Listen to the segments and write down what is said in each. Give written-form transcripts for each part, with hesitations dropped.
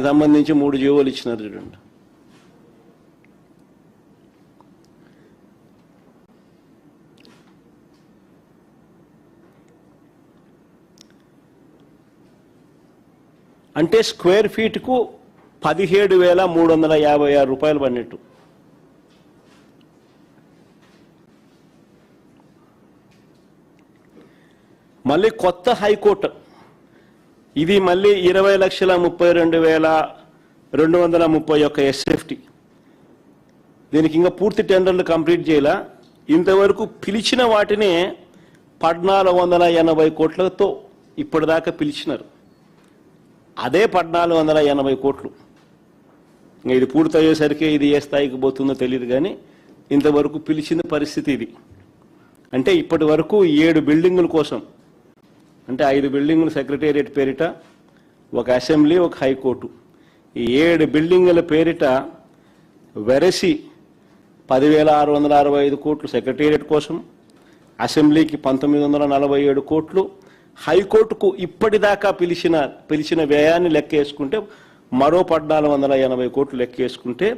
సంబంధించి 3 జీవోలు ఇచ్చినారు చూడండి. అంటే స్క్వేర్ ఫీట్కు 17,356 రూపాయలు పడినట్టు. మళ్ళీ కొత్త హైకోర్టు ఇది మళ్ళీ 20,32,231 ఎస్ఎఫ్టీ. దీనికి ఇంకా పూర్తి టెండర్లు కంప్లీట్ చేయాల. ఇంతవరకు పిలిచిన వాటిని 1,480 కోట్లతో ఇప్పటిదాకా పిలిచినారు. అదే 1,480 కోట్లు. ఇది పూర్తయ్యేసరికి ఇది ఏ స్థాయికి పోతుందో తెలియదు, కానీ ఇంతవరకు పిలిచిన పరిస్థితి ఇది. అంటే ఇప్పటి వరకు 7 బిల్డింగుల కోసం, అంటే 5 బిల్డింగులు సెక్రటేరియట్ పేరిట, ఒక అసెంబ్లీ, ఒక హైకోర్టు, ఈ 7 బిల్డింగుల పేరిట వెరసి 10,665 కోట్లు సెక్రటేరియట్ కోసం, అసెంబ్లీకి 1,947 కోట్లు, హైకోర్టుకు ఇప్పటిదాకా పిలిచిన వ్యయాన్ని లెక్కేసుకుంటే మరో 1,480 కోట్లు లెక్కేసుకుంటే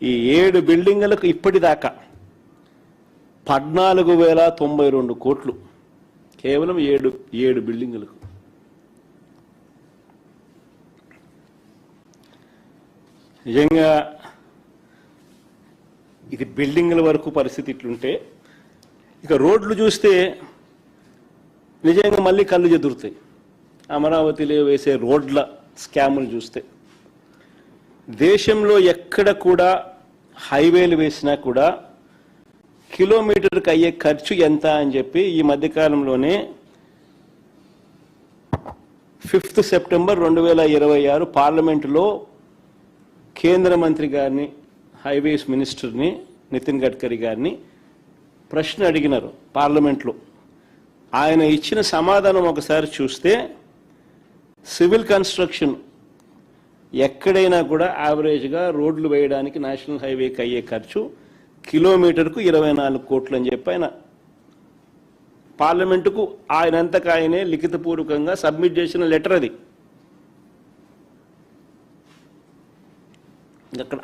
ఈ 7 బిల్డింగులకు ఇప్పటిదాకా 14,092 కోట్లు కేవలం 7 బిల్డింగులకు. నిజంగా ఇది బిల్డింగుల వరకు పరిస్థితి ఇట్లుంటే, ఇక రోడ్లు చూస్తే నిజంగా మళ్ళీ కళ్ళు చెదురుతాయి. అమరావతిలో వేసే రోడ్ల స్కాములు చూస్తే దేశంలో ఎక్కడ కూడా హైవేలు వేసినా కూడా కిలోమీటర్కి అయ్యే ఖర్చు ఎంత అని చెప్పి ఈ మధ్యకాలంలోనే 5 సెప్టెంబర్ 2026 పార్లమెంటులో కేంద్ర మంత్రి గారిని, హైవేస్ మినిస్టర్ని నితిన్ గడ్కరీ గారిని ప్రశ్న అడిగినారు పార్లమెంట్లో. ఆయన ఇచ్చిన సమాధానం ఒకసారి చూస్తే, సివిల్ కన్స్ట్రక్షన్ ఎక్కడైనా కూడా యావరేజ్గా రోడ్లు వేయడానికి నేషనల్ హైవేకి అయ్యే ఖర్చు కిలోమీటర్కు 24 కోట్లు అని చెప్పి ఆయన పార్లమెంటుకు ఆయనంతకు ఆయనే లిఖితపూర్వకంగా సబ్మిట్ చేసిన లెటర్ అది.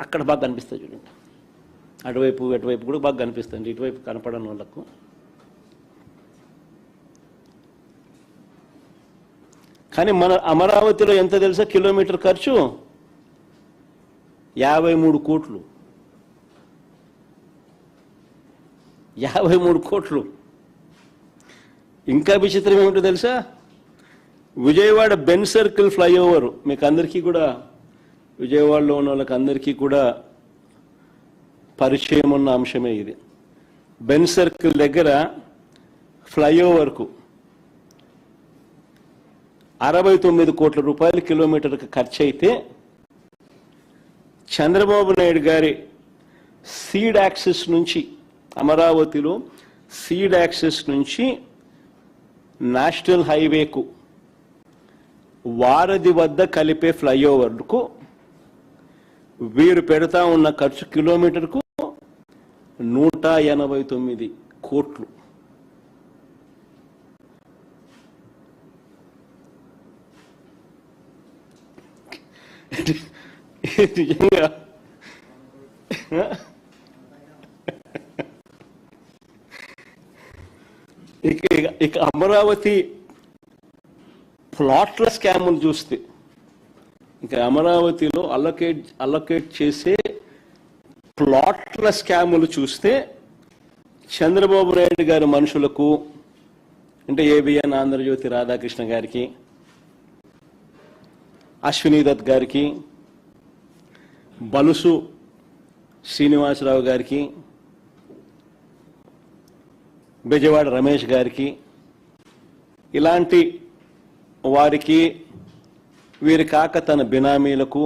అక్కడ బాగా కనిపిస్తుంది చూడండి, అటువైపు కూడా బాగా కనిపిస్తుంది, ఇటువైపు కనపడని వాళ్ళకు. కానీ మన అమరావతిలో ఎంత తెలుసా కిలోమీటర్ ఖర్చు? 53 కోట్లు. 53 కోట్లు. ఇంకా విచిత్రం ఏమిటో తెలుసా, విజయవాడ బెన్ సర్కిల్ ఫ్లైఓవర్, మీకు అందరికీ కూడా, విజయవాడలో ఉన్న వాళ్ళకి అందరికీ కూడా పరిచయం ఉన్న అంశమే ఇది. బెన్ సర్కిల్ దగ్గర ఫ్లైఓవర్కు 69 కోట్ల రూపాయలు కిలోమీటర్కి ఖర్చు అయితే, చంద్రబాబు నాయుడు గారి సీడ్ యాక్సెస్ నుంచి, అమరావతిలో సీడ్ యాక్సెస్ నుంచి నేషనల్ హైవేకు వారధి వద్ద కలిపే ఫ్లైఓవర్కు వీరు పెడతా ఉన్న ఖర్చు కిలోమీటర్కు 189 కోట్లు. నిజంగా ఇక అమరావతి ప్లాట్ల స్కాములు చూస్తే, ఇక అమరావతిలో అలొకేట్ చేసే ప్లాట్ల స్కాములు చూస్తే, చంద్రబాబు నాయుడు గారి మనుషులకు, అంటే ఏబిఎన్ ఆంధ్రజ్యోతి రాధాకృష్ణ గారికి, అశ్విని దత్ గారికి, బలుసు శ్రీనివాసరావు గారికి, బెజవాడ రమేష్ గారికి, ఇలాంటి వారికి, వీరి కాక తన బినామీలకు